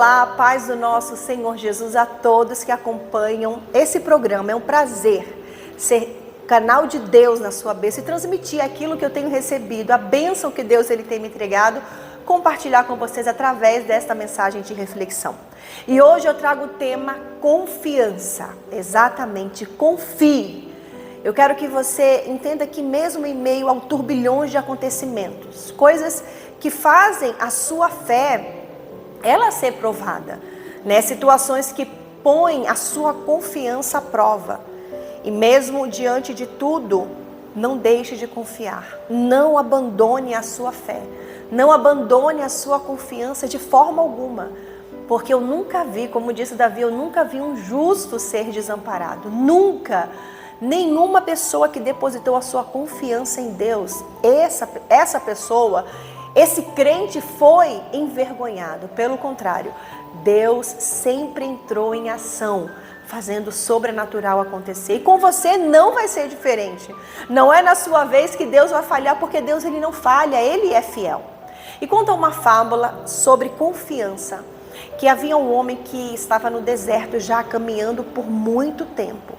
Olá, paz do nosso Senhor Jesus a todos que acompanham esse programa. É um prazer ser canal de Deus na sua bênção e transmitir aquilo que eu tenho recebido, a bênção que Deus ele tem me entregado, compartilhar com vocês através desta mensagem de reflexão. E hoje eu trago o tema confiança. Exatamente, confie. Eu quero que você entenda que mesmo em meio a turbilhões de acontecimentos, coisas que fazem a sua fé ela ser provada, né? Situações que põem a sua confiança à prova. E mesmo diante de tudo, não deixe de confiar. Não abandone a sua fé. Não abandone a sua confiança de forma alguma. Porque eu nunca vi, como disse Davi, eu nunca vi um justo ser desamparado. Nunca. Nenhuma pessoa que depositou a sua confiança em Deus, essa pessoa, esse crente foi envergonhado. Pelo contrário, Deus sempre entrou em ação, fazendo o sobrenatural acontecer. E com você não vai ser diferente. Não é na sua vez que Deus vai falhar, porque Deus ele não falha, Ele é fiel. E conta uma fábula sobre confiança, que havia um homem que estava no deserto já caminhando por muito tempo.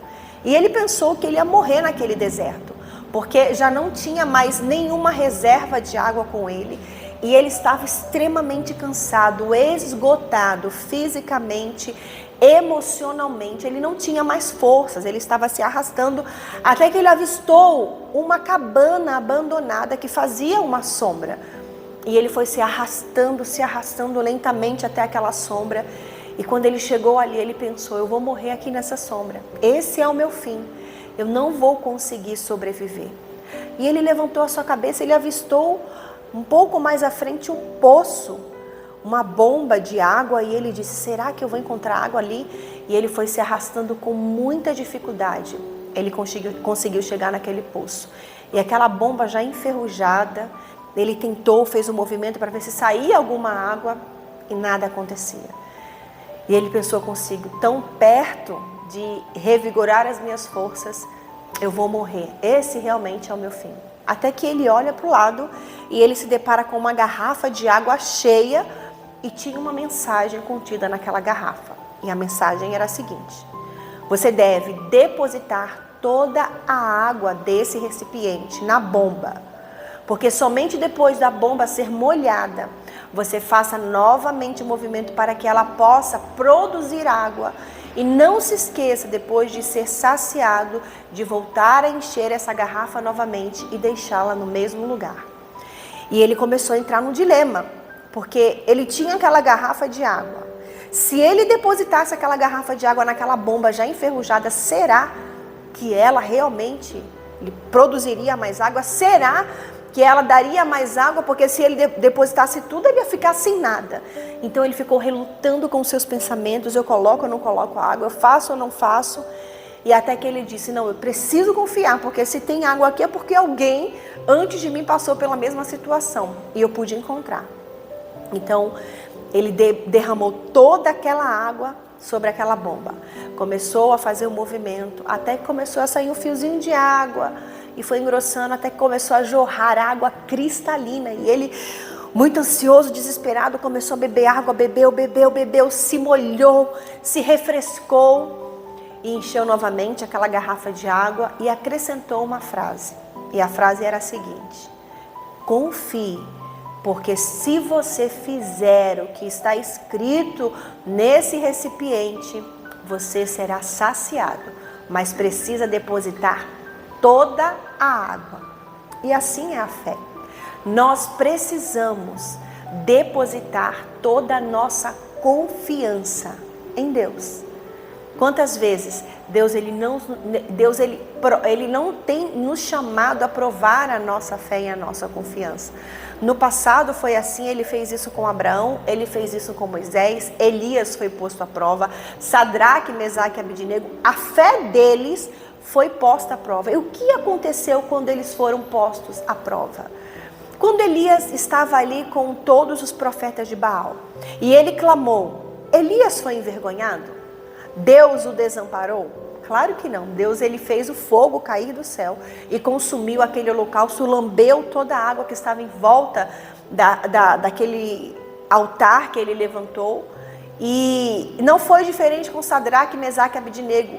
E ele pensou que ele ia morrer naquele deserto, porque já não tinha mais nenhuma reserva de água com ele. E ele estava extremamente cansado, esgotado fisicamente, emocionalmente. Ele não tinha mais forças, ele estava se arrastando, até que ele avistou uma cabana abandonada que fazia uma sombra. E ele foi se arrastando lentamente até aquela sombra. E quando ele chegou ali, ele pensou, eu vou morrer aqui nessa sombra. Esse é o meu fim. Eu não vou conseguir sobreviver. E ele levantou a sua cabeça, ele avistou um pouco mais à frente um poço, uma bomba de água, e ele disse, será que eu vou encontrar água ali? E ele foi se arrastando com muita dificuldade. Ele conseguiu chegar naquele poço. E aquela bomba já enferrujada, ele tentou, fez um movimento para ver se saía alguma água e nada acontecia. E ele pensou consigo, tão perto de revigorar as minhas forças, eu vou morrer. Esse realmente é o meu fim. Até que ele olha para o lado e ele se depara com uma garrafa de água cheia e tinha uma mensagem contida naquela garrafa. E a mensagem era a seguinte: você deve depositar toda a água desse recipiente na bomba, porque somente depois da bomba ser molhada, você faça novamente o movimento para que ela possa produzir água. E não se esqueça, depois de ser saciado, de voltar a encher essa garrafa novamente e deixá-la no mesmo lugar. E ele começou a entrar num dilema, porque ele tinha aquela garrafa de água. Se ele depositasse aquela garrafa de água naquela bomba já enferrujada, será que ela realmente produziria mais água? Será que ela daria mais água? Porque se ele depositasse tudo, ele ia ficar sem nada. Então ele ficou relutando com os seus pensamentos, eu coloco ou não coloco água, eu faço ou não faço. E até que ele disse, não, eu preciso confiar, porque se tem água aqui é porque alguém antes de mim passou pela mesma situação e eu pude encontrar. Então ele derramou toda aquela água sobre aquela bomba. Começou a fazer um movimento, até que começou a sair um fiozinho de água. E foi engrossando até que começou a jorrar água cristalina. E ele, muito ansioso, desesperado, começou a beber água, bebeu, se molhou, se refrescou e encheu novamente aquela garrafa de água e acrescentou uma frase. E a frase era a seguinte: confie, porque se você fizer o que está escrito nesse recipiente, você será saciado, mas precisa depositar toda a água. E assim é a fé. Nós precisamos depositar toda a nossa confiança em Deus. Quantas vezes Deus ele não tem nos chamado a provar a nossa fé e a nossa confiança. No passado foi assim, ele fez isso com Abraão, ele fez isso com Moisés, Elias foi posto à prova, Sadraque, Mesaque e Abednego, a fé deles foi posta à prova. E o que aconteceu quando eles foram postos à prova? Quando Elias estava ali com todos os profetas de Baal e ele clamou, Elias foi envergonhado? Deus o desamparou? Claro que não. Deus ele fez o fogo cair do céu e consumiu aquele holocausto, lambeu toda a água que estava em volta daquele altar que ele levantou. E não foi diferente com Sadraque, Mesaque e Abednego.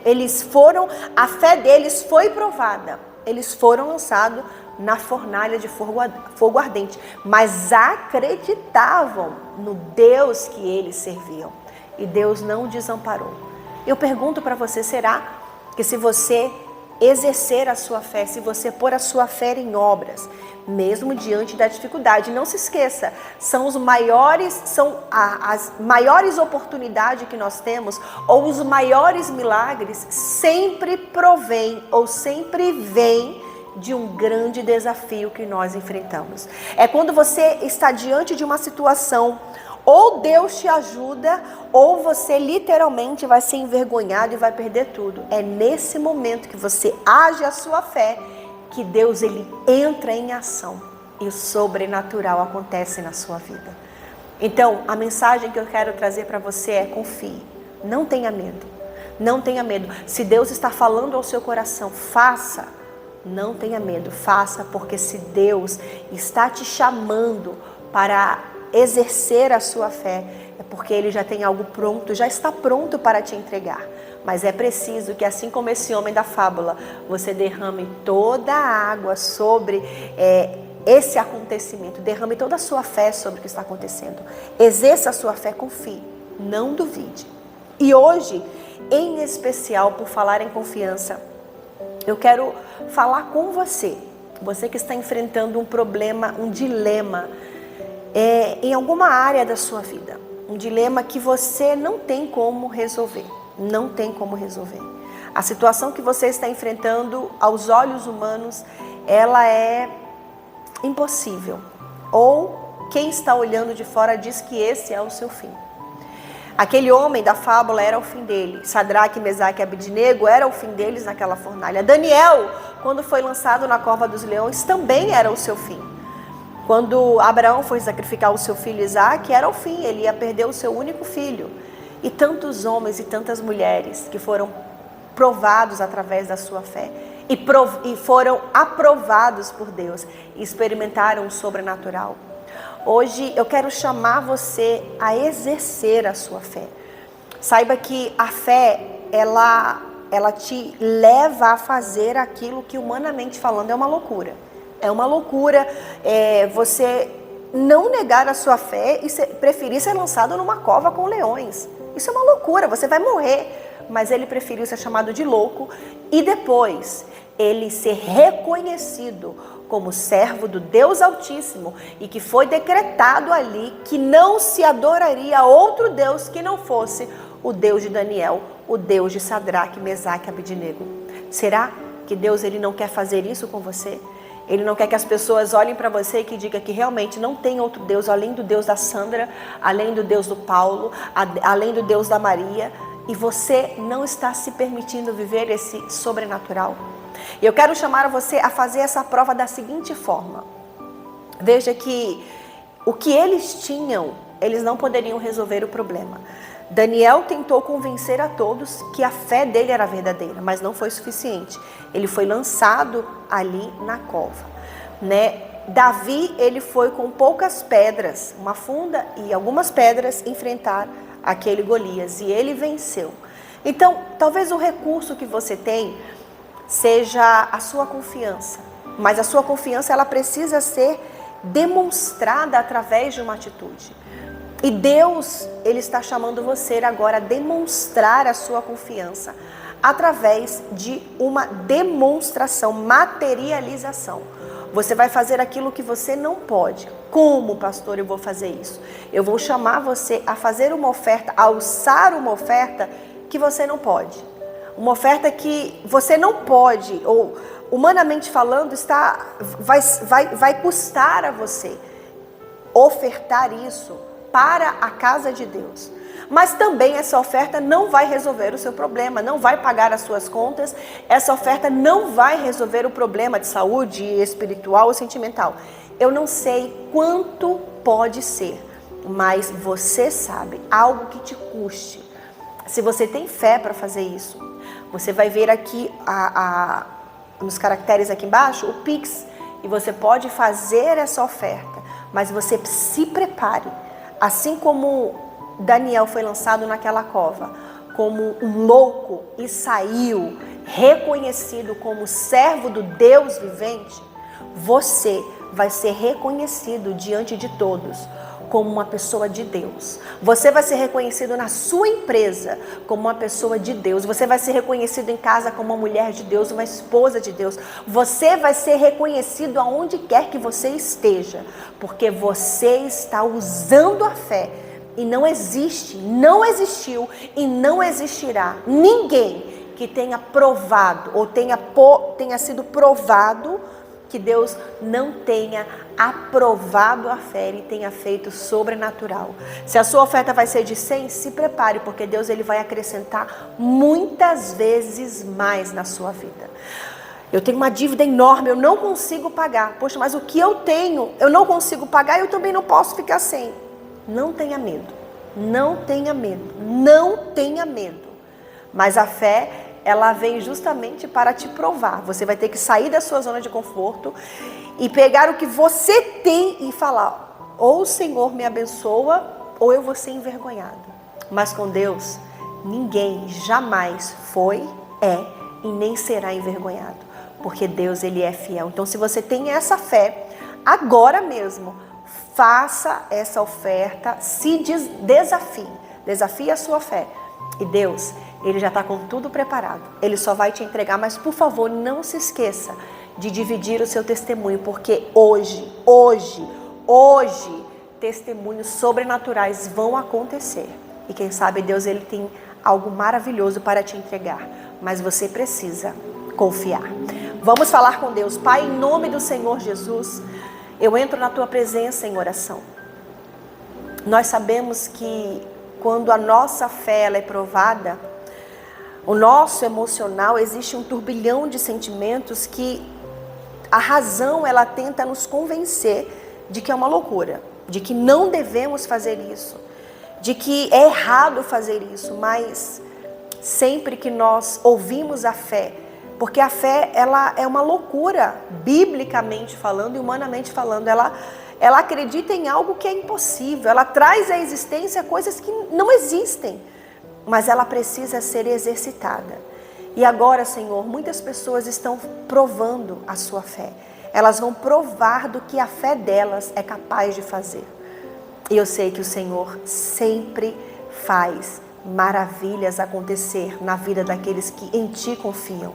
A fé deles foi provada. Eles foram lançados na fornalha de fogo ardente, mas acreditavam no Deus que eles serviam. E Deus não o desamparou. Eu pergunto para você, será que se você exercer a sua fé, se você pôr a sua fé em obras, mesmo diante da dificuldade, não se esqueça, são as maiores oportunidades que nós temos, ou os maiores milagres, sempre provém ou sempre vem de um grande desafio que nós enfrentamos. É quando você está diante de uma situação, ou Deus te ajuda, ou você literalmente vai ser envergonhado e vai perder tudo. É nesse momento que você age a sua fé, que Deus ele entra em ação e o sobrenatural acontece na sua vida. Então, a mensagem que eu quero trazer para você é: confie, não tenha medo, não tenha medo. Se Deus está falando ao seu coração, faça, não tenha medo, faça, porque se Deus está te chamando para exercer a sua fé, é porque Ele já tem algo pronto, já está pronto para te entregar. Mas é preciso que, assim como esse homem da fábula, você derrame toda a água sobre esse acontecimento, derrame toda a sua fé sobre o que está acontecendo. Exerça a sua fé, confie, não duvide. E hoje, em especial, por falar em confiança, eu quero falar com você que está enfrentando um problema, um dilema, em alguma área da sua vida. Um dilema que você não tem como resolver. Não tem como resolver. A situação que você está enfrentando, aos olhos humanos, ela é impossível. Ou quem está olhando de fora diz que esse é o seu fim. Aquele homem da fábula era o fim dele. Sadraque, Mesaque e Abednego era o fim deles naquela fornalha. Daniel, quando foi lançado na cova dos leões, também era o seu fim. Quando Abraão foi sacrificar o seu filho Isaque, era o fim, ele ia perder o seu único filho. E tantos homens e tantas mulheres que foram provados através da sua fé e foram aprovados por Deus e experimentaram o sobrenatural. Hoje eu quero chamar você a exercer a sua fé. Saiba que a fé, ela te leva a fazer aquilo que, humanamente falando, é uma loucura. É uma loucura você não negar a sua fé e preferir ser lançado numa cova com leões. Isso é uma loucura, você vai morrer. Mas ele preferiu ser chamado de louco e depois ele ser reconhecido como servo do Deus Altíssimo e que foi decretado ali que não se adoraria a outro Deus que não fosse o Deus de Daniel, o Deus de Sadraque, Mesaque e Abednego. Será que Deus ele não quer fazer isso com você? Ele não quer que as pessoas olhem para você e que digam que realmente não tem outro Deus além do Deus da Sandra, além do Deus do Paulo, além do Deus da Maria, e você não está se permitindo viver esse sobrenatural. E eu quero chamar você a fazer essa prova da seguinte forma. Veja que o que eles tinham, eles não poderiam resolver o problema. Daniel tentou convencer a todos que a fé dele era verdadeira, mas não foi suficiente. Ele foi lançado ali na cova, né? Davi, ele foi com poucas pedras, uma funda e algumas pedras, enfrentar aquele Golias, e ele venceu. Então, talvez o recurso que você tem seja a sua confiança, mas a sua confiança ela precisa ser demonstrada através de uma atitude. E Deus, ele está chamando você agora a demonstrar a sua confiança através de uma demonstração, materialização. Você vai fazer aquilo que você não pode. Como, pastor, eu vou fazer isso? Eu vou chamar você a fazer uma oferta, a alçar uma oferta que você não pode. Uma oferta que você não pode, ou humanamente falando, vai custar a você ofertar isso para a casa de Deus. Mas também essa oferta não vai resolver o seu problema, não vai pagar as suas contas, essa oferta não vai resolver o problema de saúde espiritual ou sentimental. Eu não sei quanto pode ser, mas você sabe, algo que te custe. Se você tem fé para fazer isso, você vai ver aqui nos caracteres aqui embaixo o Pix, e você pode fazer essa oferta, mas você se prepare. Assim como Daniel foi lançado naquela cova como um louco e saiu reconhecido como servo do Deus vivente, você vai ser reconhecido diante de todos como uma pessoa de Deus. Você vai ser reconhecido na sua empresa como uma pessoa de Deus. Você vai ser reconhecido em casa como uma mulher de Deus, uma esposa de Deus. Você vai ser reconhecido aonde quer que você esteja, porque você está usando a fé. E não existe, não existiu e não existirá ninguém que tenha provado ou tenha sido provado que Deus não tenha aprovado a fé e tenha feito sobrenatural. Se a sua oferta vai ser de 100, se prepare, porque Deus ele vai acrescentar muitas vezes mais na sua vida. Eu tenho uma dívida enorme, eu não consigo pagar. Poxa, mas o que eu tenho, eu não consigo pagar, eu também não posso ficar sem. Não tenha medo, não tenha medo, não tenha medo. Mas a fé, ela vem justamente para te provar. Você vai ter que sair da sua zona de conforto e pegar o que você tem e falar: ou o Senhor me abençoa, ou eu vou ser envergonhado. Mas com Deus, ninguém jamais foi, é e nem será envergonhado, porque Deus ele é fiel. Então, se você tem essa fé, agora mesmo, faça essa oferta, se desafie a sua fé. E Deus, ele já está com tudo preparado. Ele só vai te entregar, mas por favor, não se esqueça de dividir o seu testemunho, porque hoje, testemunhos sobrenaturais vão acontecer. E quem sabe Deus ele tem algo maravilhoso para te entregar, mas você precisa confiar. Vamos falar com Deus. Pai, em nome do Senhor Jesus, eu entro na tua presença em oração. Nós sabemos que quando a nossa fé ela é provada, o nosso emocional, existe um turbilhão de sentimentos que a razão ela tenta nos convencer de que é uma loucura, de que não devemos fazer isso, de que é errado fazer isso. Mas sempre que nós ouvimos a fé, porque a fé ela é uma loucura, biblicamente falando e humanamente falando, ela acredita em algo que é impossível, ela traz à existência coisas que não existem, mas ela precisa ser exercitada. E agora, Senhor, muitas pessoas estão provando a sua fé. Elas vão provar do que a fé delas é capaz de fazer. E eu sei que o Senhor sempre faz maravilhas acontecer na vida daqueles que em Ti confiam.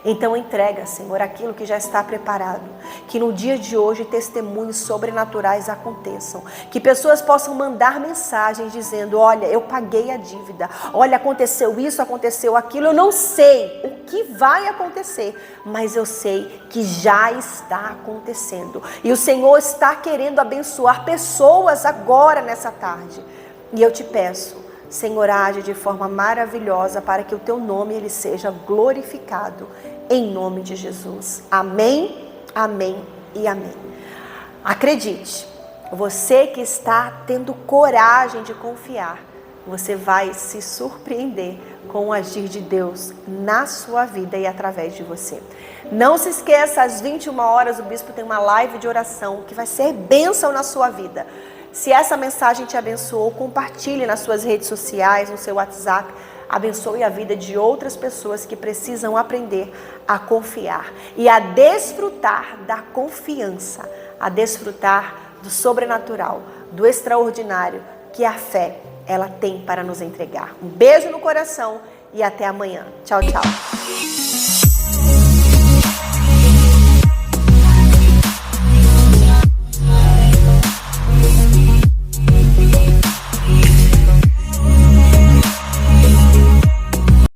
Então entrega, Senhor, aquilo que já está preparado. Que no dia de hoje testemunhos sobrenaturais aconteçam. Que pessoas possam mandar mensagens dizendo: olha, eu paguei a dívida. Olha, aconteceu isso, aconteceu aquilo. Eu não sei o que vai acontecer, mas eu sei que já está acontecendo. E o Senhor está querendo abençoar pessoas agora nessa tarde. E eu te peço, Senhor, age de forma maravilhosa para que o teu nome ele seja glorificado. Em nome de Jesus. Amém, amém e amém. Acredite, você que está tendo coragem de confiar, você vai se surpreender com o agir de Deus na sua vida e através de você. Não se esqueça, às 21 horas o bispo tem uma live de oração que vai ser bênção na sua vida. Se essa mensagem te abençoou, compartilhe nas suas redes sociais, no seu WhatsApp. Abençoe a vida de outras pessoas que precisam aprender a confiar e a desfrutar da confiança, a desfrutar do sobrenatural, do extraordinário que a fé ela tem para nos entregar. Um beijo no coração e até amanhã. Tchau, tchau.